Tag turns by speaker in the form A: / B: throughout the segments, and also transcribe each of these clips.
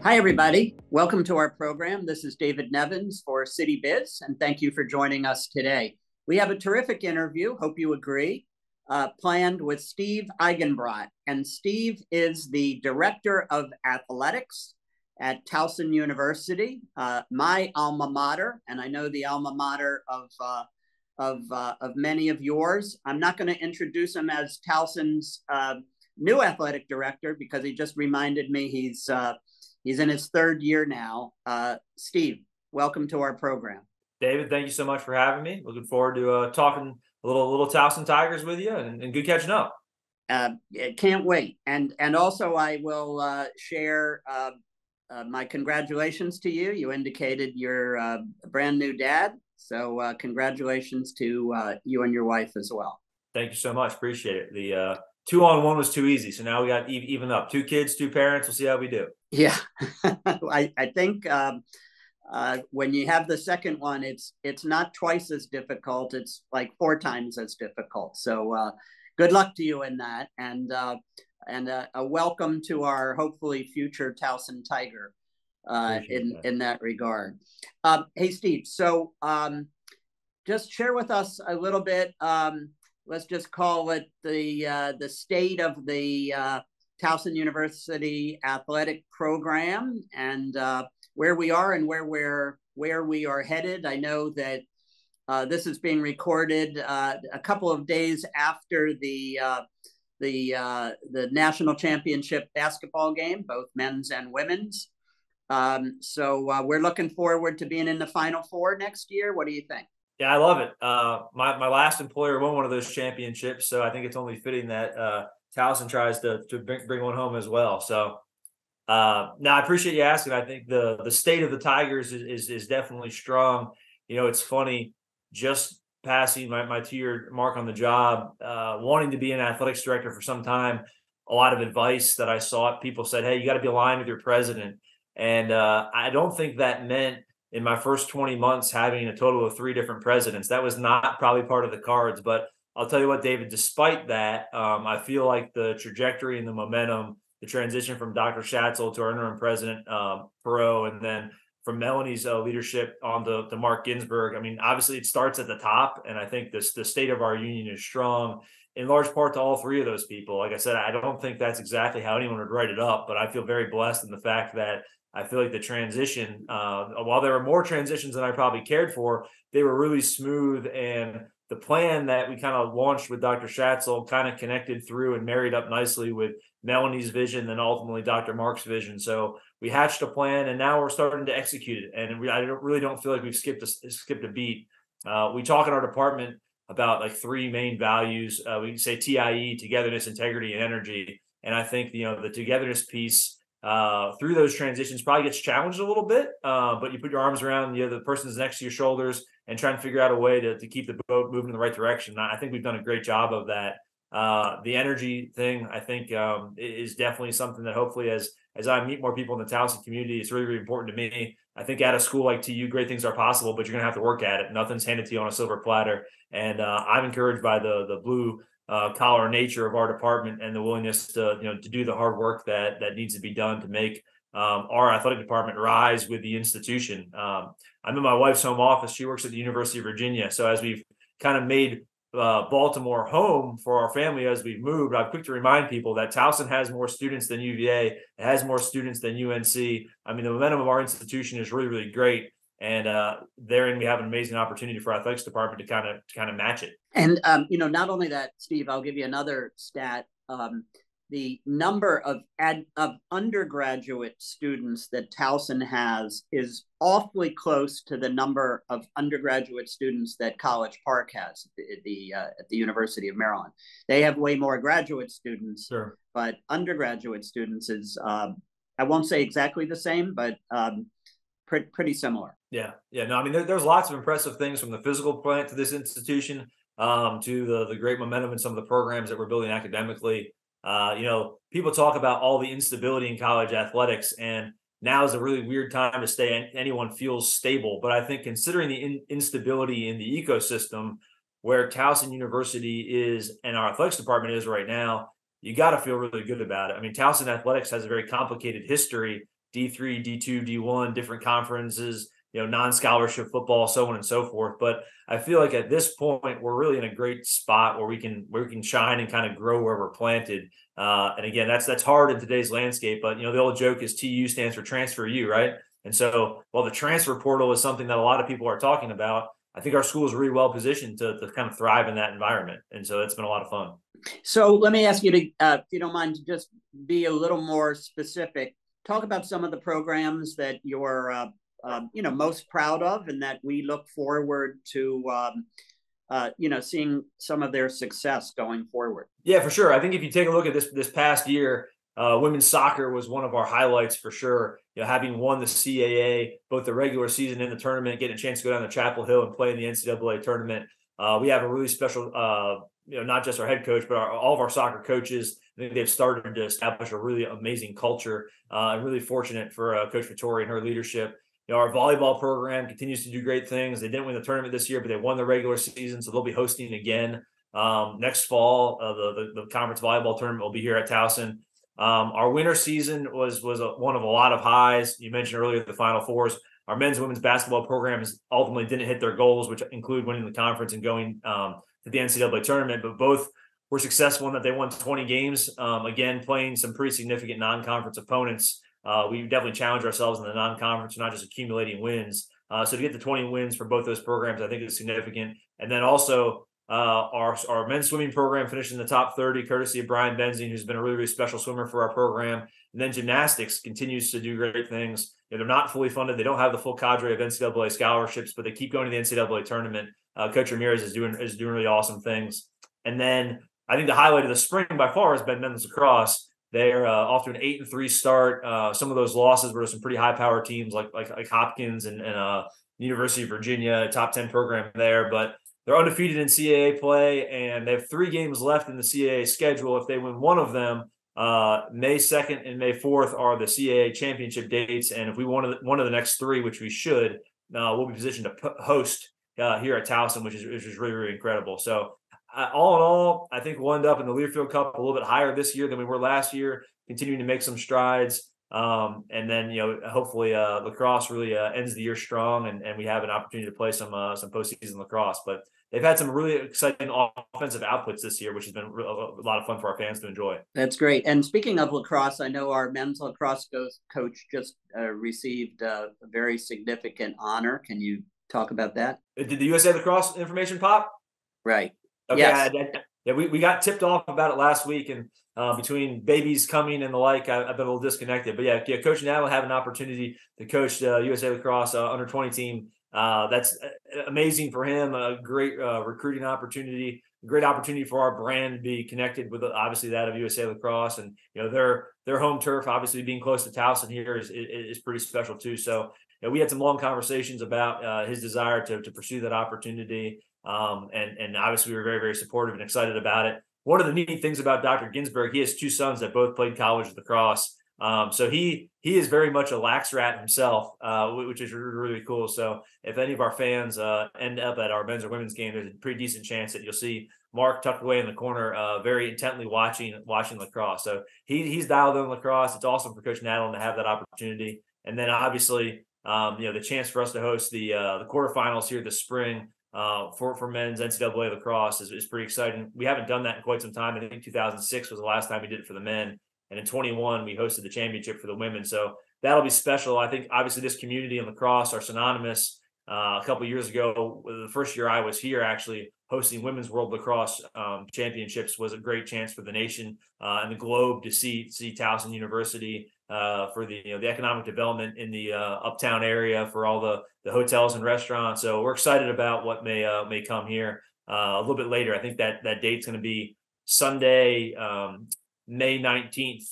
A: Hi, everybody. Welcome to our program. This is David Nevins for City Biz, and thank you for joining us today. We have a terrific interview, hope you agree, planned with Steve Eigenbrot. And Steve is the Director of Athletics at Towson University, my alma mater, and I know the alma mater of many of yours. I'm not going to introduce him as Towson's new athletic director because he just reminded me he's in his third year now. Steve, welcome to our program.
B: David, thank you so much for having me. Looking forward to talking a little Towson Tigers with you and good catching up.
A: Can't wait. And also I will share my congratulations to you. You indicated you're a brand new dad. So congratulations to you and your wife as well.
B: Thank you so much. Appreciate it. The 2-on-1 was too easy. So now we got even up. 2 kids, 2 parents. We'll see how we do.
A: Yeah, I think when you have the second one, it's not twice as difficult. It's like 4 times as difficult. So good luck to you in that, and a welcome to our hopefully future Towson Tiger in that regard. Hey, Steve. So just share with us a little bit. Let's just call it the state of the Towson University athletic program and where we are and where we are headed. I know that this is being recorded a couple of days after the national championship basketball game, both men's and women's. So we're looking forward to being in the Final Four next year. What do you think?
B: Yeah, I love it. My last employer won one of those championships, so I think it's only fitting that Towson tries to bring one home as well. So now I appreciate you asking. I think the state of the Tigers is definitely strong. You know, it's funny, just passing my 2-year mark on the job, wanting to be an athletics director for some time, a lot of advice that I sought, people said, hey, you got to be aligned with your president. And I don't think that meant in my first 20 months having a total of 3 different presidents. That was not probably part of the cards. But I'll tell you what, David, despite that, I feel like the trajectory and the momentum, the transition from Dr. Schatzel to our interim president, Perot, and then from Melanie's leadership on to Mark Ginsburg. I mean, obviously it starts at the top, and I think the state of our union is strong in large part to all 3 of those people. Like I said, I don't think that's exactly how anyone would write it up, but I feel very blessed in the fact that I feel like the transition, while there were more transitions than I probably cared for, they were really smooth. And the plan that we kind of launched with Dr. Schatzel kind of connected through and married up nicely with Melanie's vision and ultimately Dr. Mark's vision. So we hatched a plan and now we're starting to execute it. And I really don't feel like we've skipped a beat. We talk in our department about like 3 main values. We say TIE, togetherness, integrity, and energy. And I think, the togetherness piece through those transitions probably gets challenged a little bit, but you put your arms around the person's next to your shoulders and try and figure out a way to keep the boat moving in the right direction. I think we've done a great job of that. The energy thing, I think, is definitely something that hopefully as I meet more people in the Towson community, it's really, really important to me. I think at a school like TU, great things are possible, but you're going to have to work at it. Nothing's handed to you on a silver platter. And I'm encouraged by the blue collar nature of our department and the willingness to do the hard work that needs to be done to make our athletic department rise with the institution. I'm in my wife's home office. She works at the University of Virginia. So as we've kind of made Baltimore home for our family as we've moved, I'm quick to remind people that Towson has more students than UVA. It has more students than UNC. I mean, the momentum of our institution is really, really great. And therein we have an amazing opportunity for our athletics department to kind of match it.
A: And not only that, Steve, I'll give you another stat. The number of undergraduate students that Towson has is awfully close to the number of undergraduate students that College Park has at the University of Maryland. They have way more graduate students,
B: sure,
A: but undergraduate students is I won't say exactly the same, but pretty similar.
B: Yeah. No, I mean, there's lots of impressive things from the physical plant to this institution, to the great momentum in some of the programs that we're building academically. People talk about all the instability in college athletics, and now is a really weird time to stay anyone feels stable. But I think considering the instability in the ecosystem where Towson University is and our athletics department is right now, you got to feel really good about it. I mean, Towson athletics has a very complicated history D3, D2, D1, different conferences, non-scholarship football, so on and so forth. But I feel like at this point, we're really in a great spot where we can shine and kind of grow where we're planted. And again, that's hard in today's landscape. But the old joke is TU stands for transfer U, right? And so while the transfer portal is something that a lot of people are talking about, I think our school is really well positioned to kind of thrive in that environment. And so it's been a lot of fun.
A: So let me ask you to, if you don't mind, to just be a little more specific. Talk about some of the programs that you're, most proud of, and that we look forward to, seeing some of their success going forward.
B: Yeah, for sure. I think if you take a look at this past year, women's soccer was one of our highlights for sure. Having won the CAA, both the regular season and the tournament, getting a chance to go down to Chapel Hill and play in the NCAA tournament. We have a really special, not just our head coach, but all of our soccer coaches. I think they've started to establish a really amazing culture. I'm really fortunate for Coach Vittori and her leadership. Our volleyball program continues to do great things. They didn't win the tournament this year, but they won the regular season, so they'll be hosting again next fall. The conference volleyball tournament will be here at Towson. Our winter season was one of a lot of highs. You mentioned earlier the Final Fours. Our men's and women's basketball programs ultimately didn't hit their goals, which include winning the conference and going to the NCAA tournament, but both were successful in that they won 20 games. Again, playing some pretty significant non-conference opponents. We definitely challenge ourselves in the non-conference, not just accumulating wins. So to get the 20 wins for both those programs, I think is significant. And then also our men's swimming program finished in the top 30, courtesy of Brian Benzing, who's been a really, really special swimmer for our program. And then gymnastics continues to do great things. They're not fully funded. They don't have the full cadre of NCAA scholarships, but they keep going to the NCAA tournament. Coach Ramirez is doing really awesome things. And then I think the highlight of the spring by far has been men's lacrosse. They're off to an 8-3 start. Some of those losses were to some pretty high-powered teams like Hopkins and University of Virginia, top 10 program there. But they're undefeated in CAA play, and they have 3 games left in the CAA schedule. If they win one of them, May 2nd and May 4th are the CAA championship dates. And if we won one of the next 3, which we should, we'll be positioned to host here at Towson, which is really, really incredible. So all in all, I think we'll end up in the Learfield Cup a little bit higher this year than we were last year, continuing to make some strides. And then, hopefully lacrosse really ends the year strong and we have an opportunity to play some postseason lacrosse. But they've had some really exciting offensive outputs this year, which has been a lot of fun for our fans to enjoy.
A: That's great. And speaking of lacrosse, I know our men's lacrosse coach just received a very significant honor. Can you talk about that?
B: Did the USA Lacrosse information pop?
A: Right.
B: Okay.
A: Yes.
B: Yeah, we got tipped off about it last week, and between babies coming and the like, I've been a little disconnected. But yeah, Coach Nadal will have an opportunity to coach the USA Lacrosse under 20 team. That's amazing for him. A great recruiting opportunity. A great opportunity for our brand to be connected with obviously that of USA Lacrosse, and their home turf, obviously being close to Towson here is pretty special too. So we had some long conversations about his desire to pursue that opportunity. And obviously we were very, very supportive and excited about it. One of the neat things about Dr. Ginsburg, he has 2 sons that both played college lacrosse. So he is very much a lax rat himself, which is really cool. So if any of our fans end up at our men's or women's game, there's a pretty decent chance that you'll see Mark tucked away in the corner, very intently watching lacrosse. So he's dialed in lacrosse. It's awesome for Coach Nadal to have that opportunity. And then obviously, the chance for us to host the quarterfinals here this spring. For men's NCAA lacrosse is pretty exciting. We haven't done that in quite some time. I think 2006 was the last time we did it for the men. And in 21, we hosted the championship for the women. So that'll be special. I think obviously this community and lacrosse are synonymous. A couple of years ago, the first year I was here, actually hosting Women's World Lacrosse Championships was a great chance for the nation and the globe to see Towson University for the economic development in the uptown area, for all the hotels and restaurants. So we're excited about what may come here a little bit later. I think that date's going to be Sunday, May 19th.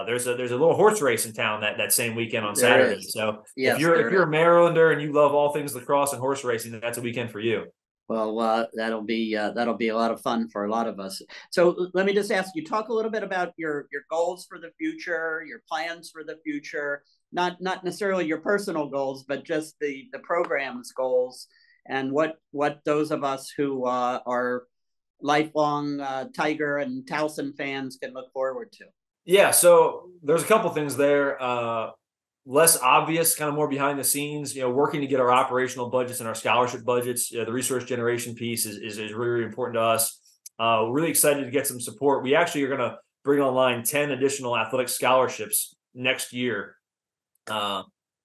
B: There's a little horse race in town that same weekend on Saturday. So yes, if you're a Marylander and you love all things lacrosse and horse racing, that's a weekend for you.
A: Well, that'll be a lot of fun for a lot of us. So let me just ask you, talk a little bit about your goals for the future, your plans for the future, not necessarily your personal goals, but just the program's goals, and what those of us who are lifelong Tiger and Towson fans can look forward to.
B: Yeah, so there's a couple things there. less obvious, kind of more behind the scenes, working to get our operational budgets and our scholarship budgets. The resource generation piece is really, really important to us. Really excited to get some support. We actually are going to bring online 10 additional athletic scholarships next year.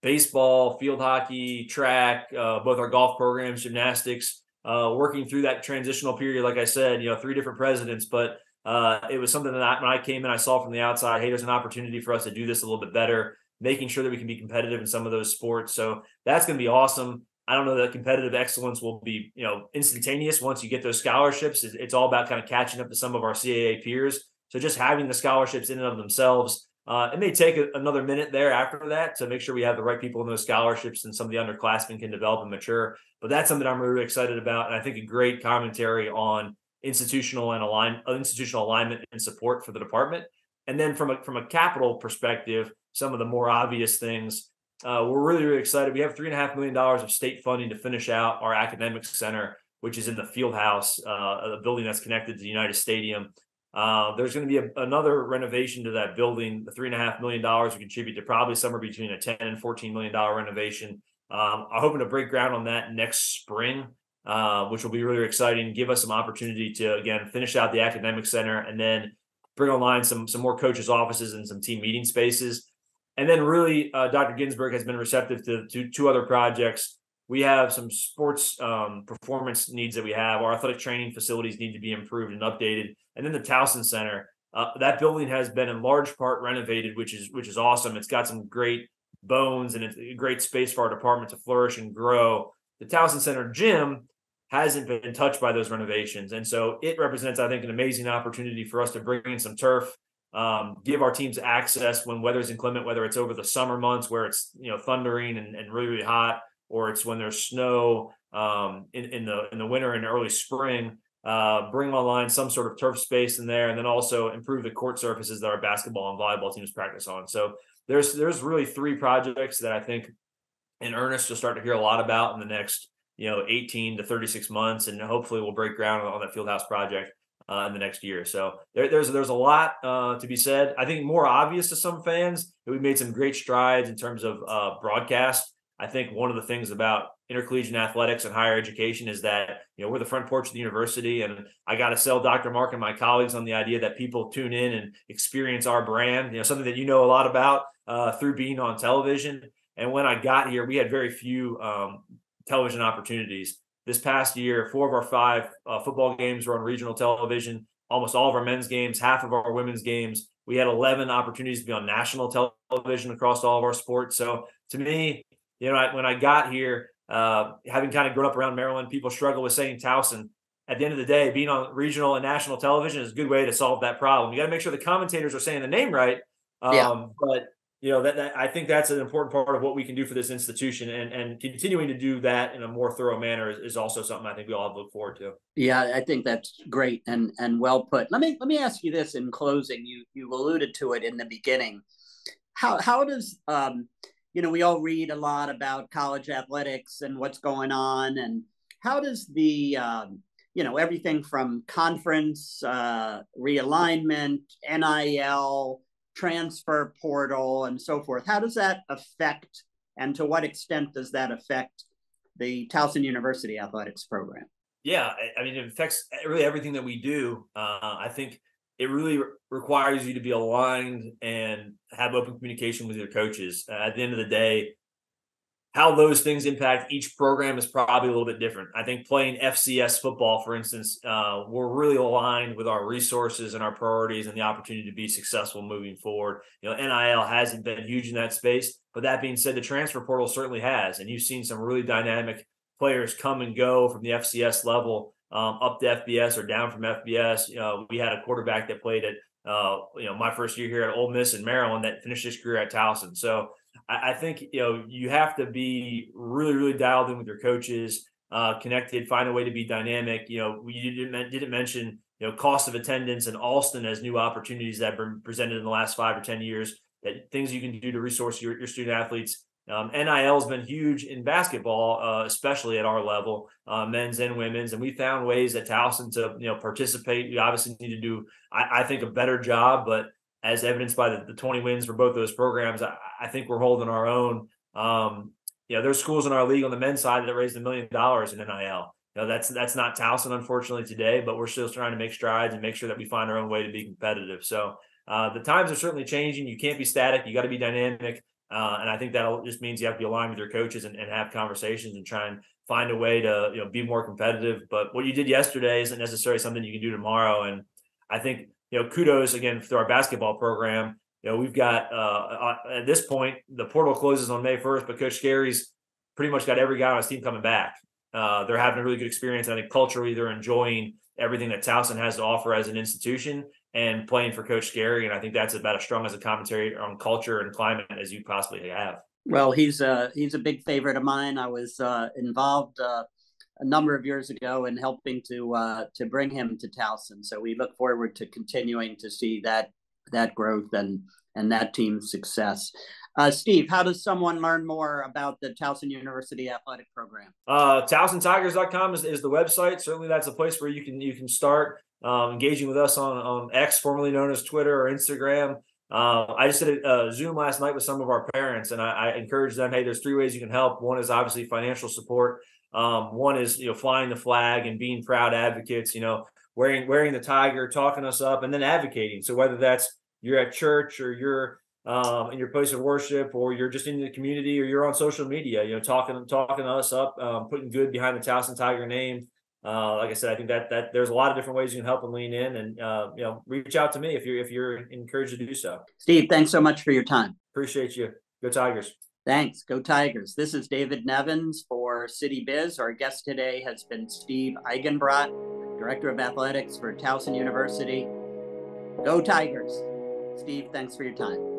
B: Baseball, field hockey, track, both our golf programs, gymnastics, working through that transitional period. Like I said, 3 different presidents, but it was something that when I came in, I saw from the outside, hey, there's an opportunity for us to do this a little bit better, making sure that we can be competitive in some of those sports. So that's going to be awesome. I don't know that competitive excellence will be, instantaneous once you get those scholarships. It's all about kind of catching up to some of our CAA peers. So just having the scholarships in and of themselves, it may take another minute there after that to make sure we have the right people in those scholarships and some of the underclassmen can develop and mature. But that's something I'm really excited about. And I think a great commentary on institutional alignment and support for the department. And then from a capital perspective, some of the more obvious things, we're really, really excited. We have $3.5 million of state funding to finish out our academics center, which is in the field house, a building that's connected to the United Stadium. There's going to be another renovation to that building. The $3.5 million will contribute to probably somewhere between a 10 and $14 million renovation. I'm hoping to break ground on that next spring, which will be really exciting. Give us some opportunity to, again, finish out the academic center and then bring online some more coaches' offices and some team meeting spaces. And then really, Dr. Ginsburg has been receptive to 2 other projects. We have some sports performance needs that we have. Our athletic training facilities need to be improved and updated. And then the Towson Center, that building has been in large part renovated, which is awesome. It's got some great bones and it's a great space for our department to flourish and grow. The Towson Center gym hasn't been touched by those renovations. And so it represents, I think, an amazing opportunity for us to bring in some turf, give our teams access when weather's inclement, whether it's over the summer months where it's thundering and really, really hot, or it's when there's snow in the winter and early spring. Bring online some sort of turf space in there, and then also improve the court surfaces that our basketball and volleyball teams practice on. So there's really 3 projects that I think in earnest you'll start to hear a lot about in the next 18 to 36 months, and hopefully we'll break ground on that Fieldhouse project in the next year. So there's a lot to be said. I think more obvious to some fans that we made some great strides in terms of broadcast. I think one of the things about intercollegiate athletics and higher education is that we're the front porch of the university, and I got to sell Dr. Mark and my colleagues on the idea that people tune in and experience our brand, something that a lot about through being on television. And when I got here, we had very few television opportunities. This past year, 4 of our 5 football games were on regional television. Almost all of our men's games, half of our women's games. We had 11 opportunities to be on national television across all of our sports. So to me, when I got here, having kind of grown up around Maryland, people struggle with saying Towson. At the end of the day, being on regional and national television is a good way to solve that problem. You got to make sure the commentators are saying the name right. But that I think that's an important part of what we can do for this institution, and continuing to do that in a more thorough manner is also something I think we all have to look forward to.
A: Yeah, I think that's great and well put. Let me ask you this in closing. You alluded to it in the beginning. How does we all read a lot about college athletics and what's going on, and how does the everything from conference realignment, NIL, transfer portal, and so forth, how does that affect, and to what extent does that affect the Towson University athletics program?
B: Yeah, I mean, it affects really everything that we do. I think it really requires you to be aligned and have open communication with your coaches. At the end of the day, how those things impact each program is probably a little bit different. I think playing FCS football, for instance, we're really aligned with our resources and our priorities and the opportunity to be successful moving forward. NIL hasn't been huge in that space, but that being said, the transfer portal certainly has. And you've seen some really dynamic players come and go from the FCS level up to FBS or down from FBS. We had a quarterback that played at my first year here at Ole Miss in Maryland that finished his career at Towson. So I think you have to be really, really dialed in with your coaches, connected, find a way to be dynamic. We didn't mention cost of attendance and Alston as new opportunities that have been presented in the last 5 or 10 years. That things you can do to resource your student athletes. NIL has been huge in basketball, especially at our level, men's and women's, and we found ways at Towson to participate. We obviously need to do, I think, a better job, but as evidenced by the 20 wins for both those programs, I think we're holding our own. There's schools in our league on the men's side that raised $1 million in NIL. That's not Towson, unfortunately, today, but we're still trying to make strides and make sure that we find our own way to be competitive. So the times are certainly changing. You can't be static. You got to be dynamic. And I think that just means you have to be aligned with your coaches and have conversations and try and find a way to be more competitive. But what you did yesterday isn't necessarily something you can do tomorrow. And I think kudos again to our basketball program. We've got at this point the portal closes on May 1st, but Coach Scary's pretty much got every guy on his team coming back. They're having a really good experience. I think culturally they're enjoying everything that Towson has to offer as an institution and playing for Coach Scary. And I think that's about as strong as a commentary on culture and climate as you possibly have.
A: Well, he's a big favorite of mine. I was involved a number of years ago in helping to bring him to Towson. So we look forward to continuing to see that growth and that team's success. Steve, how does someone learn more about the Towson University athletic program?
B: TowsonTigers.com is the website. Certainly that's a place where you can start engaging with us on X, formerly known as Twitter or Instagram. I just did a Zoom last night with some of our parents, and I encourage them, hey, there's 3 ways you can help. One is obviously financial support. One is, flying the flag and being proud advocates, wearing the tiger, talking us up, and then advocating. So whether that's you're at church or you're in your place of worship, or you're just in the community, or you're on social media, talking us up, putting good behind the Towson Tiger name. Like I said, I think that there's a lot of different ways you can help and lean in, and reach out to me if you're encouraged to do so.
A: Steve, thanks so much for your time.
B: Appreciate you. Go Tigers.
A: Thanks. Go Tigers. This is David Nevins for City Biz. Our guest today has been Steve Eigenbrot, Director of Athletics for Towson University. Go Tigers. Steve, thanks for your time.